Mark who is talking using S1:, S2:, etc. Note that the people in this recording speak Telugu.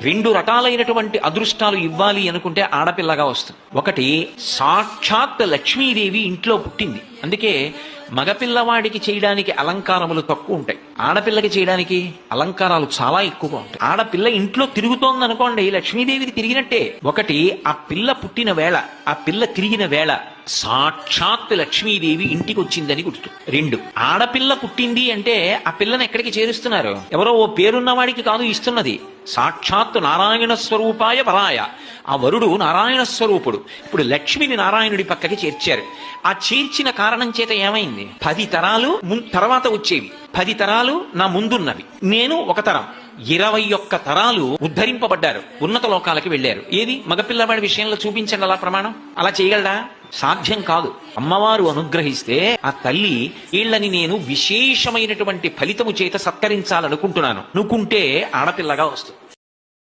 S1: రెండు రకాలైనటువంటి అదృష్టాలు ఇవ్వాలి అనుకుంటే ఆడపిల్లగా వస్తుంది. ఒకటి, సాక్షాత్ లక్ష్మీదేవి ఇంట్లో పుట్టింది, అందుకే మగపిల్లవాడికి చేయడానికి అలంకారములు తక్కువ ఉంటాయి, ఆడపిల్లకి చేయడానికి అలంకారాలు చాలా ఎక్కువగా ఉంటాయి. ఆడపిల్ల ఇంట్లో తిరుగుతోంది అనుకోండి, లక్ష్మీదేవిది తిరిగినట్టే. ఒకటి, ఆ పిల్ల పుట్టిన వేళ, ఆ పిల్ల తిరిగిన వేళ సాక్షాత్ లక్ష్మీదేవి ఇంటికి వచ్చిందని గుర్తు. రెండు, ఆడపిల్ల పుట్టింది అంటే ఆ పిల్లని ఎక్కడికి చేరుస్తున్నారు? ఎవరో ఓ పేరున్నవాడికి కాదు ఇస్తున్నది, సాక్షాత్ నారాయణ స్వరూపాయ వరాయ. ఆ వరుడు నారాయణ స్వరూపుడు. ఇప్పుడు లక్ష్మిని నారాయణుడి పక్కకి చేర్చారు. ఆ చేర్చిన కారణం చేత ఏమైంది? 10 తరాలు తర్వాత వచ్చేవి, 10 తరాలు నా ముందున్నవి, నేను ఒక తరం, 21 తరాలు ఉద్ధరింపబడ్డారు, ఉన్నత లోకాలకి వెళ్ళారు. ఏది మగపిల్లవాడి విషయంలో చూపించండి అలా ప్రమాణం. అలా చేయగలడా? సాధ్యం కాదు. అమ్మవారు అనుగ్రహిస్తే ఆ తల్లి, వీళ్ళని నేను విశేషమైనటువంటి ఫలితము చేత సత్కరించాలనుకుంటున్నాను అనుకుంటే ఆడపిల్లగా వస్తుంది.